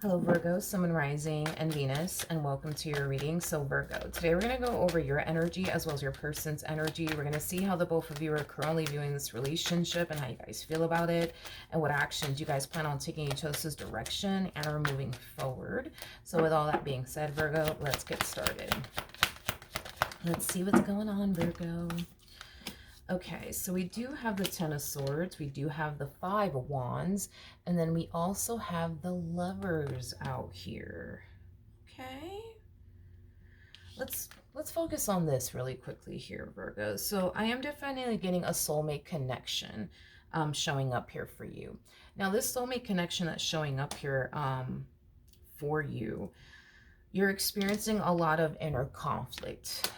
Hello Virgo, Sun, Moon, Rising, and Venus, and welcome to your reading. So Virgo, today we're going to go over your energy as well as your person's energy. We're going to see how the both of you are currently viewing this relationship and how you guys feel about it and what actions you guys plan on taking each other's direction and are moving forward. So with all that being said, Virgo, let's get started. Let's see what's going on, Virgo. Okay, so we do have the Ten of Swords, we do have the Five of Wands, and then we also have the Lovers out here. Okay, let's focus on this really quickly here, Virgo. So I am definitely getting a soulmate connection showing up here for you. Now, this soulmate connection that's showing up here for you, you're experiencing a lot of inner conflict.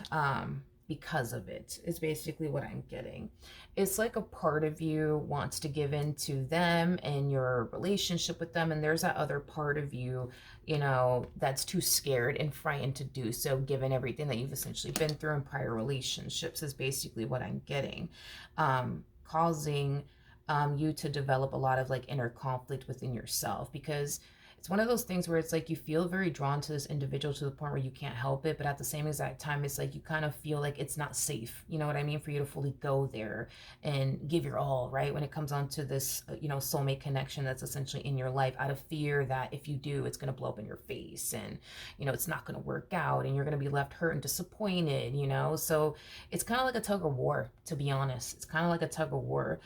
Because of it is basically what I'm getting. It's like a part of you wants to give in to them and your relationship with them, and there's that other part of you, you know, that's too scared and frightened to do so, given everything that you've essentially been through in prior relationships is basically what I'm getting, causing you to develop a lot of like inner conflict within yourself, because it's one of those things where it's like you feel very drawn to this individual to the point where you can't help it, but at the same exact time, it's like you kind of feel like it's not safe, you know what I mean, for you to fully go there and give your all, right, when it comes on to this, you know, soulmate connection that's essentially in your life, out of fear that if you do, it's going to blow up in your face and, you know, it's not going to work out and you're going to be left hurt and disappointed, you know. So it's kind of like a tug of war, to be honest. It's kind of like a tug of war.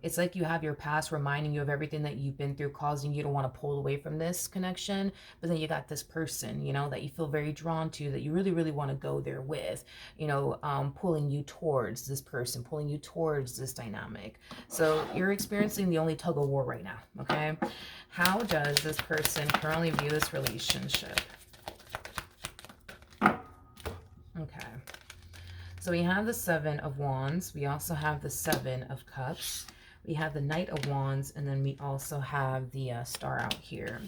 It's like you have your past reminding you of everything that you've been through, causing you to want to pull away from this connection. But then you got this person, you know, that you feel very drawn to, that you really, really want to go there with, you know, pulling you towards this person, pulling you towards this dynamic. So you're experiencing the only tug of war right now, okay? How does this person currently view this relationship? Okay. So we have the Seven of Wands. We also have the Seven of Cups. We have the Knight of Wands. And then we also have the Star out here.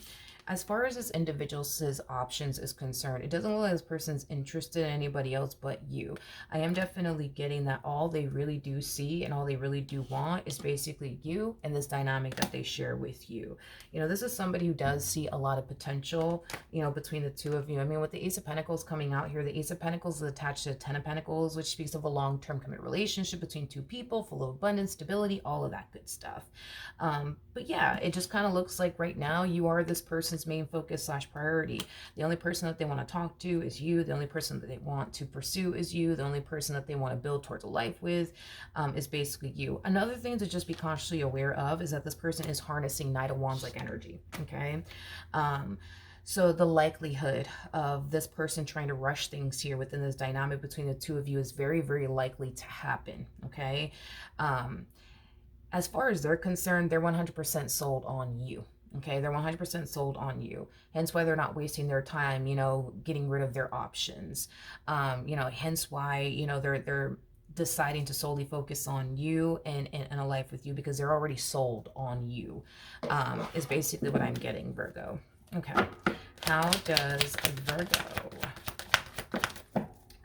As far as this individual's options is concerned, it doesn't look like this person's interested in anybody else but you. I am definitely getting that all they really do see and all they really do want is basically you and this dynamic that they share with you. You know, this is somebody who does see a lot of potential, you know, between the two of you. I mean, with the Ace of Pentacles coming out here, the Ace of Pentacles is attached to the Ten of Pentacles, which speaks of a long-term committed relationship between two people, full of abundance, stability, all of that good stuff. But yeah, it just kind of looks like right now you are this person's main focus / priority. The only person that they want to talk to is you. The only person that they want to pursue is you. The only person that they want to build towards a life with is basically you. Another thing to just be consciously aware of is that this person is harnessing Knight of Wands like energy, okay? So the likelihood of this person trying to rush things here within this dynamic between the two of you is very, very likely to happen, okay? As far as they're concerned, they're 100% sold on you. Okay, they're 100% sold on you. Hence why they're not wasting their time, you know, getting rid of their options. You know, hence why, you know, they're deciding to solely focus on you and a life with you, because they're already sold on you, is basically what I'm getting, Virgo. Okay, how does Virgo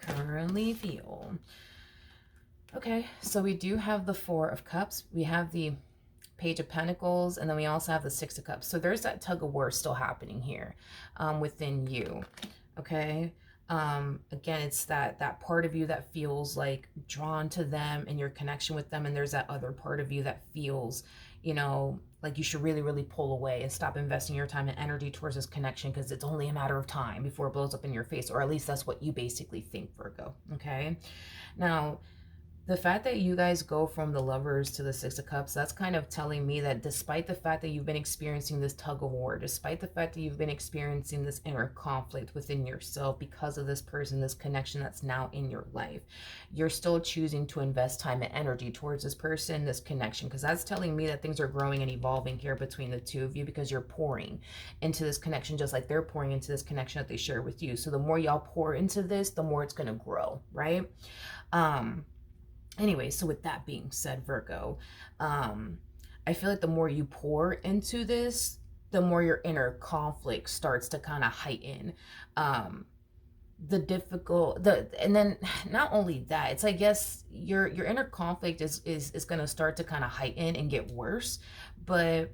currently feel? Okay, so we do have the Four of Cups. We have the Page of Pentacles, and then we also have the Six of Cups. So there's that tug of war still happening here within you, okay? Again, it's that part of you that feels like drawn to them and your connection with them, and there's that other part of you that feels, you know, like you should really, really pull away and stop investing your time and energy towards this connection, because it's only a matter of time before it blows up in your face, or at least that's what you basically think, Virgo, okay? Now, the fact that you guys go from the Lovers to the Six of Cups, that's kind of telling me that despite the fact that you've been experiencing this tug of war, despite the fact that you've been experiencing this inner conflict within yourself because of this person, this connection that's now in your life, you're still choosing to invest time and energy towards this person, this connection, because that's telling me that things are growing and evolving here between the two of you, because you're pouring into this connection just like they're pouring into this connection that they share with you. So the more y'all pour into this, the more it's going to grow, right? Anyway, so with that being said, Virgo, I feel like the more you pour into this, the more your inner conflict starts to kind of heighten. And then not only that, it's, I guess your inner conflict is going to start to kind of heighten and get worse, but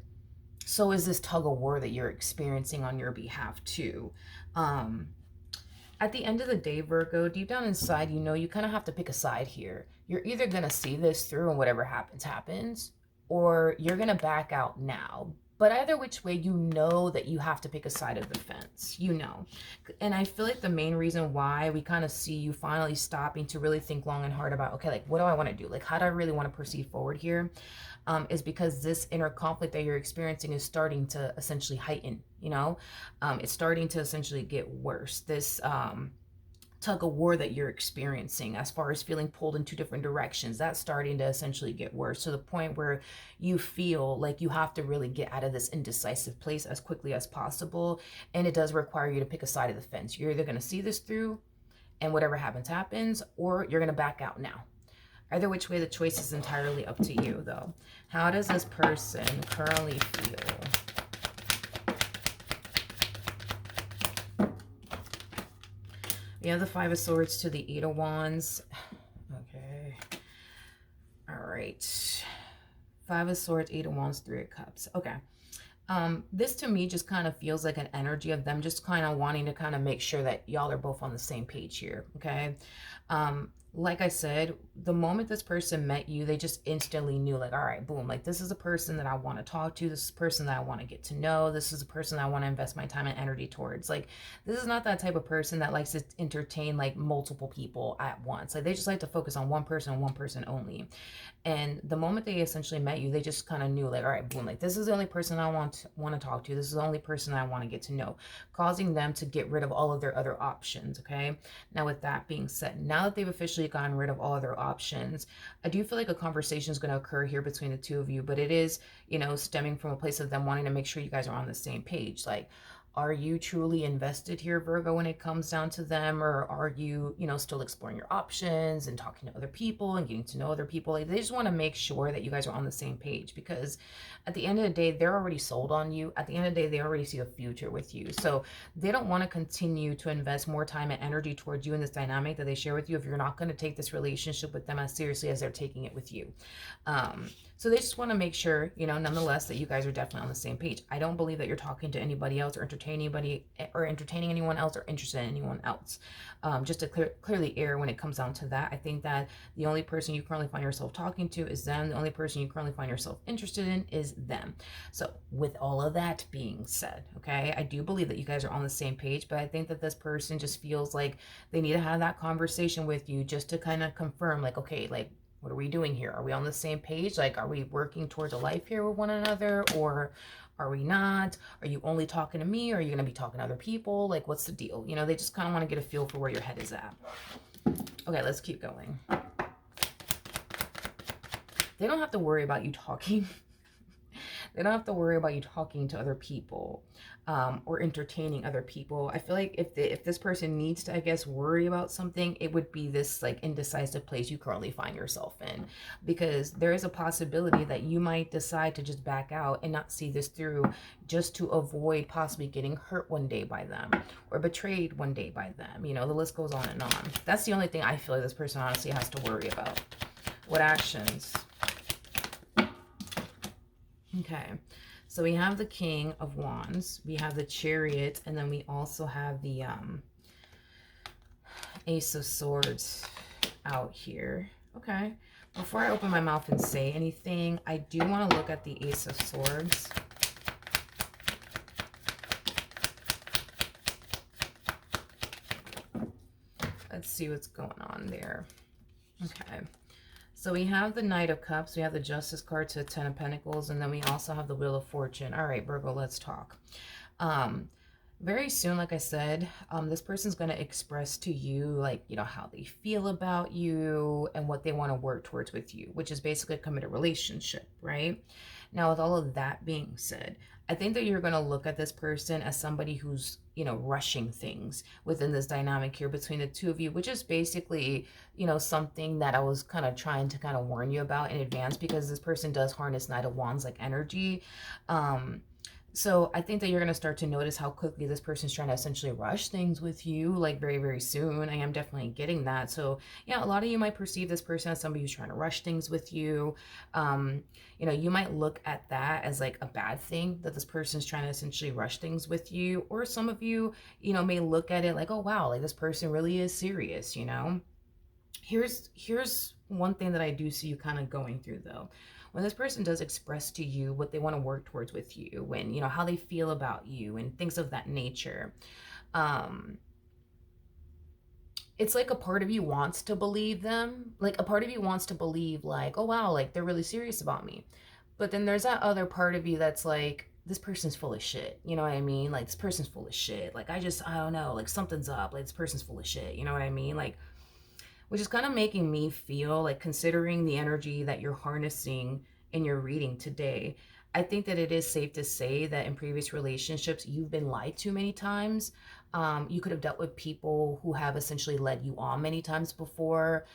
So is this tug of war that you're experiencing on your behalf too. Um, at the end of the day, Virgo, deep down inside, you know, you kind of have to pick a side here. You're either going to see this through and whatever happens, happens, or you're going to back out now. But either which way, you know that you have to pick a side of the fence, you know. And I feel like the main reason why we kind of see you finally stopping to really think long and hard about, okay, like, what do I want to do? Like, how do I really want to proceed forward here? Is because this inner conflict that you're experiencing is starting to essentially heighten, you know? It's starting to essentially get worse. This tug of war that you're experiencing as far as feeling pulled in two different directions, that's starting to essentially get worse to the point where you feel like you have to really get out of this indecisive place as quickly as possible. And it does require you to pick a side of the fence. You're either going to see this through and whatever happens, happens, or you're going to back out now. Either which way, the choice is entirely up to you, though. How does this person currently feel? We have the Five of Swords to the Eight of Wands. Okay. All right. Five of Swords, Eight of Wands, Three of Cups. Okay. This to me just kind of feels like an energy of them just kind of wanting to kind of make sure that y'all are both on the same page here. Okay. Like I said, the moment this person met you, they just instantly knew, like, all right, boom, like, this is a person that I want to talk to. This is a person that I want to get to know. This is a person that I want to invest my time and energy towards. Like, this is not that type of person that likes to entertain, like, multiple people at once. Like, they just like to focus on one person and one person only. And the moment they essentially met you, they just kind of knew, like, all right, boom, like, this is the only person I want to talk to. This is the only person I want to get to know, causing them to get rid of all of their other options, okay? Now, with that being said, now that they've officially gotten rid of all other options, I do feel like a conversation is going to occur here between the two of you, but it is, you know, stemming from a place of them wanting to make sure you guys are on the same page. Like, are you truly invested here, Virgo, when it comes down to them? Or are you, you know, still exploring your options and talking to other people and getting to know other people? Like, they just want to make sure that you guys are on the same page, because at the end of the day, they're already sold on you. At the end of the day, they already see a future with you. So they don't want to continue to invest more time and energy towards you in this dynamic that they share with you if you're not going to take this relationship with them as seriously as they're taking it with you. So they just want to make sure, you know, nonetheless, that you guys are definitely on the same page. I don't believe that you're talking to anybody else or entertaining anyone else or interested in anyone else. Just to clearly air when it comes down to that. I think that the only person you currently find yourself talking to is them. The only person you currently find yourself interested in is them. So with all of that being said, okay, I do believe that you guys are on the same page, but I think that this person just feels like they need to have that conversation with you just to kind of confirm, like, okay, like, what are we doing here? Are we on the same page? Like, are we working towards a life here with one another, or are we not? Are you only talking to me? Or are you going to be talking to other people? Like, what's the deal? You know, they just kind of want to get a feel for where your head is at. Okay, let's keep going. They don't have to worry about you talking. They don't have to worry about you talking to other people or entertaining other people. I feel like if this person needs to, I guess, worry about something, it would be this, like, indecisive place you currently find yourself in. Because there is a possibility that you might decide to just back out and not see this through, just to avoid possibly getting hurt one day by them or betrayed one day by them. You know, the list goes on and on. That's the only thing I feel like this person honestly has to worry about. What actions? Okay, so we have the King of Wands, we have the Chariot, and then we also have the Ace of Swords out here. Okay, before I open my mouth and say anything, I do want to look at the Ace of Swords. Let's see what's going on there. Okay. So we have the Knight of Cups, we have the Justice card to the Ten of Pentacles, and then we also have the Wheel of Fortune. All right, Virgo, let's talk. Very soon, like I said, this person's going to express to you, like, you know, how they feel about you and what they want to work towards with you, which is basically a committed relationship, right? Now, with all of that being said, I think that you're going to look at this person as somebody who's, you know, rushing things within this dynamic here between the two of you, which is basically, you know, something that I was kind of trying to kind of warn you about in advance, because this person does harness Knight of Wands like energy. So I think that you're going to start to notice how quickly this person's trying to essentially rush things with you, like very, very soon. I am definitely getting that. So yeah, a lot of you might perceive this person as somebody who's trying to rush things with you. Um, you might look at that as like a bad thing, that this person's trying to essentially rush things with you. Or some of you, may look at it like, oh wow, like this person really is serious. Here's one thing that I do see you kind of going through though. When this person does express to you what they want to work towards with you, when how they feel about you and things of that nature, um it's like a part of you wants to believe them. Like a part of you wants to believe like, oh wow, like they're really serious about me. But then there's that other part of you that's like, this person's full of shit. You know what I mean? Like this person's full of shit. Like I don't know, like something's up. Like this person's full of shit. You know what I mean? Like, which is kind of making me feel like, considering the energy that you're harnessing in your reading today, I think that it is safe to say that in previous relationships, you've been lied to many times. You could have dealt with people who have essentially led you on many times before,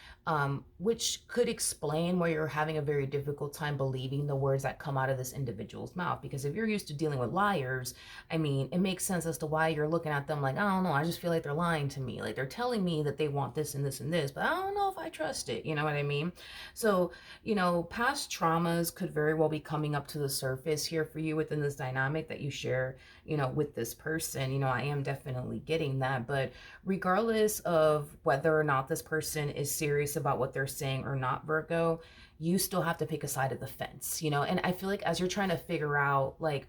which could explain why you're having a very difficult time believing the words that come out of this individual's mouth. Because if you're used to dealing with liars, I mean, it makes sense as to why you're looking at them like, I don't know, I just feel like they're lying to me. Like they're telling me that they want this and this and this, but I don't know if I trust it. You know what I mean? So, past traumas could very well be coming up to the surface here for you within this dynamic that you share, with this person. I am definitely getting that. But regardless of whether or not this person is serious about what they're saying or not, Virgo, you still have to pick a side of the fence. And I feel like as you're trying to figure out, like,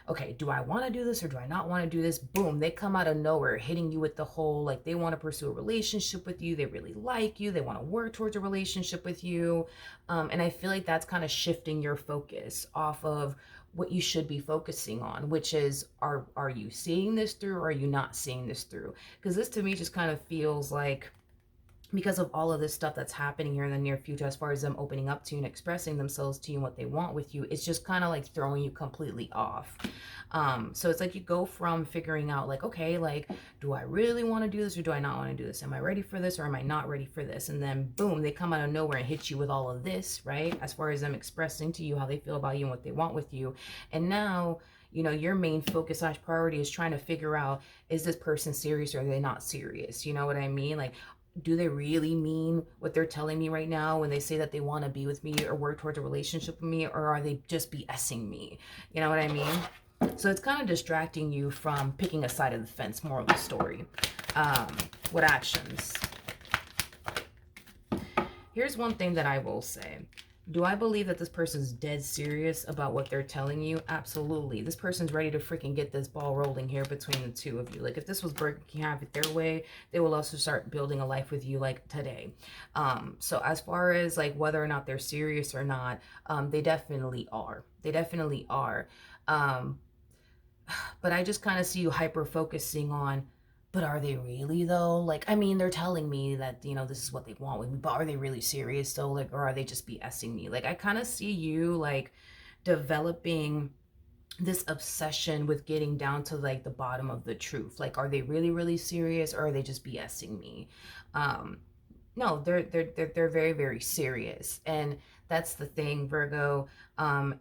okay, do I want to do this or do I not want to do this? Boom, they come out of nowhere hitting you with the whole, like, they want to pursue a relationship with you. They really like you. They want to work towards a relationship with you. And I feel like that's kind of shifting your focus off of what you should be focusing on, which is, are you seeing this through or are you not seeing this through? Because this to me just kind of feels like, because of all of this stuff that's happening here in the near future, as far as them opening up to you and expressing themselves to you and what they want with you, it's just kind of like throwing you completely off. So it's like you go from figuring out like, okay, like, do I really want to do this or do I not want to do this? Am I ready for this or am I not ready for this? And then boom, they come out of nowhere and hit you with all of this, right? As far as them expressing to you how they feel about you and what they want with you. And now, your main focus / priority is trying to figure out, is this person serious or are they not serious? You know what I mean? Like, do they really mean what they're telling me right now when they say that they want to be with me or work towards a relationship with me, or are they just BSing me? You know what I mean? So it's kind of distracting you from picking a side of the fence, moral of the story. What actions? Here's one thing that I will say. Do I believe that this person's dead serious about what they're telling you? Absolutely. This person's ready to freaking get this ball rolling here between the two of you. Like, if this was Burger King, have it their way, they will also start building a life with you, like, today. So as far as, like, whether or not they're serious or not, they definitely are. They definitely are. But I just kind of see you hyper-focusing on, but are they really though? Like, I mean, they're telling me that, this is what they want with me, but are they really serious though? Like, or are they just BSing me? Like, I kind of see you like developing this obsession with getting down to like the bottom of the truth. Like, are they really, really serious or are they just BSing me? No, they're very, very serious. And that's the thing, Virgo,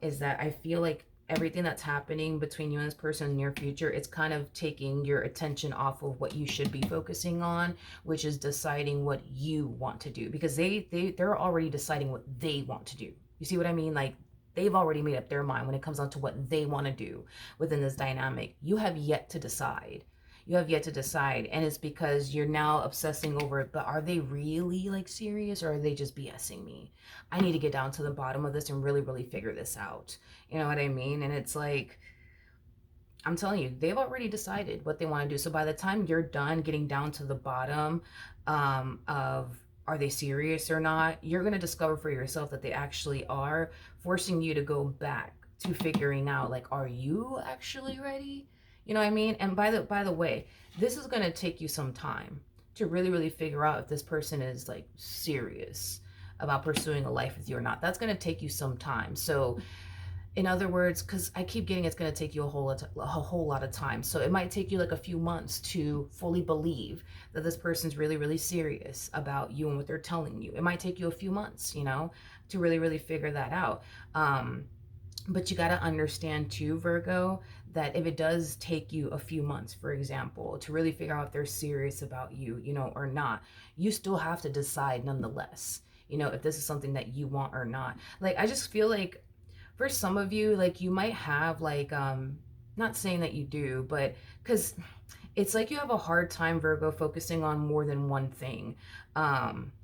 is that I feel like everything that's happening between you and this person in the near future, it's kind of taking your attention off of what you should be focusing on, which is deciding what you want to do, because they're already deciding what they want to do. You see what I mean? Like, they've already made up their mind when it comes down to what they want to do within this dynamic. You have yet to decide. You have yet to decide, and it's because you're now obsessing over it. But are they really like serious, or are they just BSing me? I need to get down to the bottom of this and really, really figure this out. You know what I mean? And it's like, I'm telling you, they've already decided what they want to do. So by the time you're done getting down to the bottom of, are they serious or not, you're going to discover for yourself that they actually are, forcing you to go back to figuring out, like, are you actually ready? You know what I mean? And by the way, this is going to take you some time to really, really figure out if this person is like serious about pursuing a life with you or not. That's going to take you some time. So in other words, because I keep getting it's going to take you a whole lot of time. So it might take you like a few months to fully believe that this person's really, really serious about you and what they're telling you. It might take you a few months, to really, really figure that out. But you got to understand too, Virgo, that if it does take you a few months, for example, to really figure out if they're serious about you, or not, you still have to decide nonetheless, if this is something that you want or not. Like, I just feel like for some of you, like, you might have, like, not saying that you do, but because it's like you have a hard time, Virgo, focusing on more than one thing.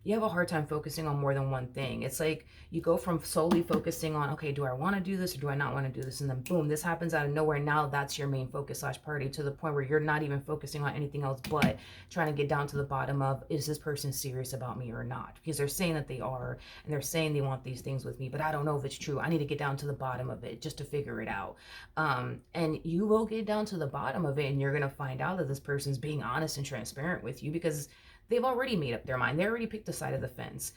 You have a hard time focusing on more than one thing. It's like you go from solely focusing on, okay, do I want to do this or do I not want to do this? And then boom, this happens out of nowhere. Now that's your main focus / priority, to the point where you're not even focusing on anything else but trying to get down to the bottom of, is this person serious about me or not? Because they're saying that they are, and they're saying they want these things with me, but I don't know if it's true. I need to get down to the bottom of it just to figure it out. And you will get down to the bottom of it, and you're going to find out that this person's being honest and transparent with you, because they've already made up their mind. They already picked a side of the fence.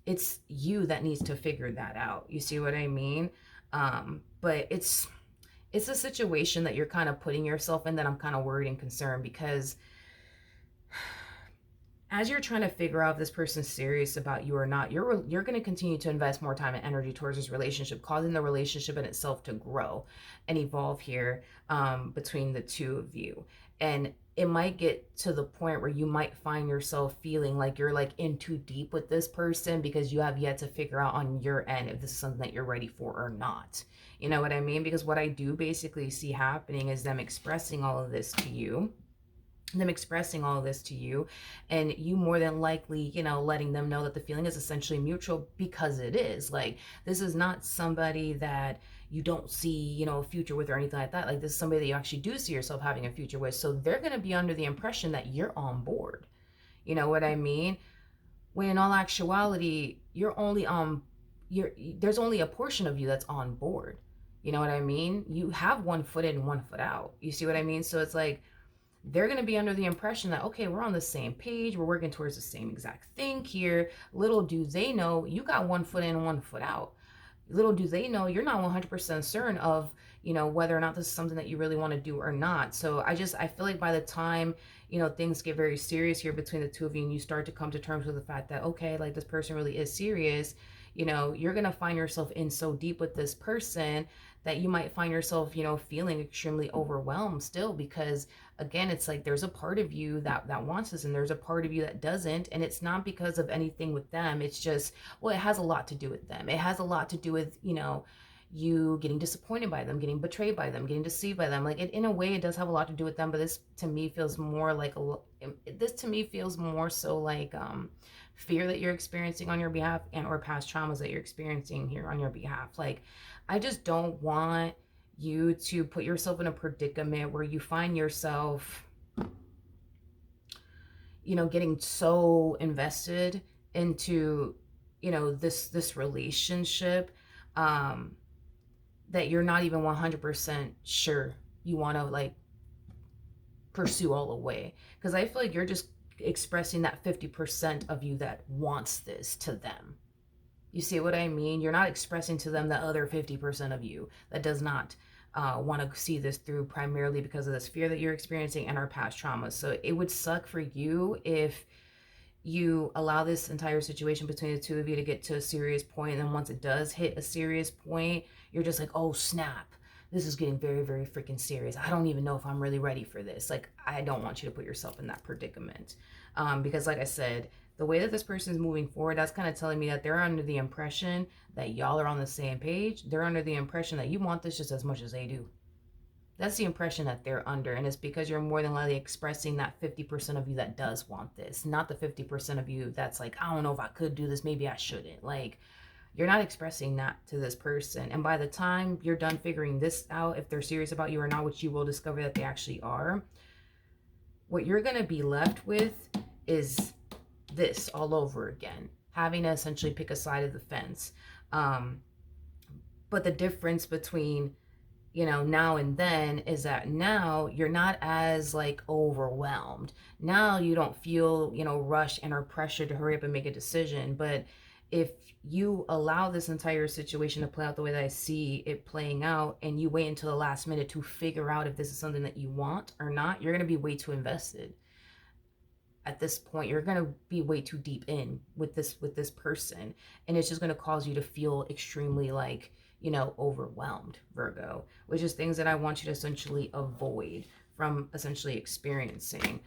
It's you that needs to figure that out. You see what I mean? But it's a situation that you're kind of putting yourself in that I'm kind of worried and concerned, because as you're trying to figure out if this person's serious about you or not, you're going to continue to invest more time and energy towards this relationship, causing the relationship in itself to grow and evolve here, between the two of you. And it might get to the point where you might find yourself feeling like you're like in too deep with this person, because you have yet to figure out on your end if this is something that you're ready for or not. You know what I mean? Because what I do basically see happening is them expressing all of this to you, and you more than likely, letting them know that the feeling is essentially mutual, because it is. Like, this is not somebody that you don't see, a future with or anything like that. Like, this is somebody that you actually do see yourself having a future with. So they're going to be under the impression that you're on board. You know what I mean? When in all actuality, there's only a portion of you that's on board. You know what I mean? You have one foot in, one foot out. You see what I mean? So it's like, they're going to be under the impression that, okay, we're on the same page, we're working towards the same exact thing here. Little do they know, you got one foot in and one foot out. Little do they know, you're not 100% certain of, whether or not this is something that you really want to do or not. So I feel like by the time, things get very serious here between the two of you, and you start to come to terms with the fact that, okay, like, this person really is serious, you're going to find yourself in so deep with this person that you might find yourself, feeling extremely overwhelmed still, because again, it's like there's a part of you that wants this, and there's a part of you that doesn't. And it's not because of anything with them. It's just, well, it has a lot to do with them. It has a lot to do with, you getting disappointed by them, getting betrayed by them, getting deceived by them. Like, in a way, it does have a lot to do with them, but this to me feels more like so like fear that you're experiencing on your behalf, and or past traumas that you're experiencing here on your behalf. Like, I just don't want you to put yourself in a predicament where you find yourself, getting so invested into, this relationship, that you're not even 100% sure you want to, like, pursue all the way. Because I feel like you're just expressing that 50% of you that wants this to them. You see what I mean? You're not expressing to them the other 50% of you that does not want to see this through, primarily because of this fear that you're experiencing and our past traumas. So it would suck for you if you allow this entire situation between the two of you to get to a serious point, and then once it does hit a serious point, you're just like, oh snap, this is getting very, very freaking serious. I don't even know if I'm really ready for this. Like, I don't want you to put yourself in that predicament, because like I said, the way that this person is moving forward, that's kind of telling me that they're under the impression that y'all are on the same page. They're under the impression that you want this just as much as they do. That's the impression that they're under. And it's because you're more than likely expressing that 50% of you that does want this, not the 50% of you that's like, I don't know if I could do this, maybe I shouldn't. Like, you're not expressing that to this person. And by the time you're done figuring this out, if they're serious about you or not, which you will discover that they actually are, what you're going to be left with is this all over again, having to essentially pick a side of the fence. But the difference between, now and then is that now you're not as, like, overwhelmed. Now you don't feel, rushed and or pressured to hurry up and make a decision. But if you allow this entire situation to play out the way that I see it playing out, and you wait until the last minute to figure out if this is something that you want or not, you're going to be way too invested. At this point, you're going to be way too deep in with this person, and it's just going to cause you to feel extremely, like, you know, overwhelmed, Virgo, which is things that I want you to essentially avoid from essentially experiencing.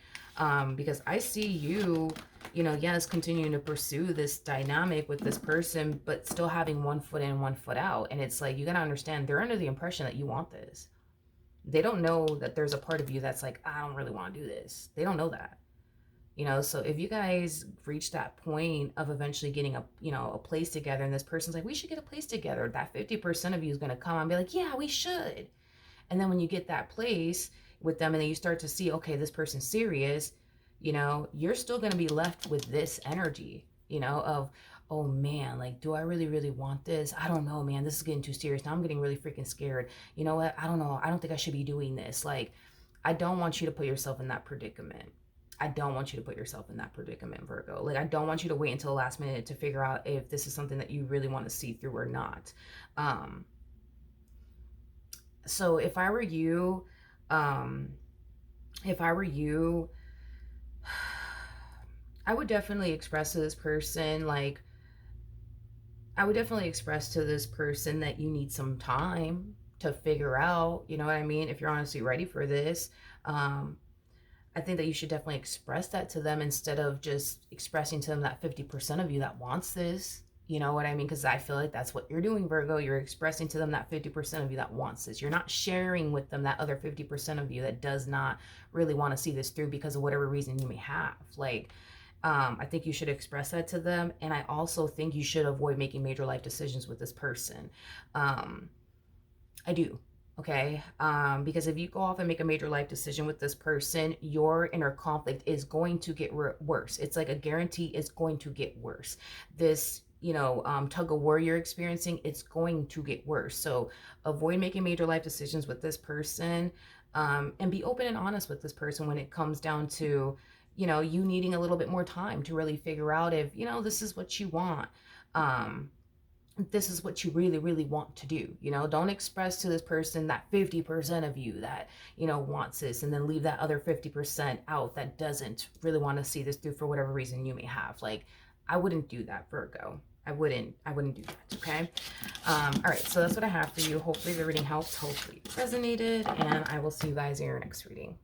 Because I see you, you know, yes, continuing to pursue this dynamic with this person, but still having one foot in, one foot out. And it's like, you got to understand, they're under the impression that you want this. They don't know that there's a part of you that's like, I don't really want to do this. They don't know that. You know, so if you guys reach that point of eventually getting a, you know, a place together, and this person's like, we should get a place together, that 50% of you is going to come and be like, yeah, we should. And then when you get that place with them, and then you start to see, okay, this person's serious, you know, you're still going to be left with this energy, you know, of, oh man, like, do I really, really want this? I don't know, man, this is getting too serious. Now I'm getting really freaking scared. You know what? I don't know. I don't think I should be doing this. Like, I don't want you to put yourself in that predicament. I don't want you to put yourself in that predicament, Virgo. Like, I don't want you to wait until the last minute to figure out if this is something that you really want to see through or not. So if I were you, if I were you, I would definitely express to this person, like, I would definitely express to this person that you need some time to figure out, you know what I mean? If you're honestly ready for this, I think that you should definitely express that to them instead of just expressing to them that 50% of you that wants this. You know what I mean? Because I feel like that's what you're doing, Virgo. You're expressing to them that 50% of you that wants this. You're not sharing with them that other 50% of you that does not really want to see this through because of whatever reason you may have. Like, I think you should express that to them. And I also think you should avoid making major life decisions with this person. I do. Okay. Because if you go off and make a major life decision with this person, your inner conflict is going to get worse. It's like a guarantee it's going to get worse. This, you know, tug of war you're experiencing, it's going to get worse. So avoid making major life decisions with this person, and be open and honest with this person when it comes down to, you know, you needing a little bit more time to really figure out if, you know, this is what you want. This is what you really, really want to do. You know, don't express to this person that 50% of you that, you know, wants this, and then leave that other 50% out that doesn't really want to see this through for whatever reason you may have. Like, I wouldn't do that, Virgo. I wouldn't do that. Okay. All right. So that's what I have for you. Hopefully the reading helped. Hopefully it resonated, and I will see you guys in your next reading.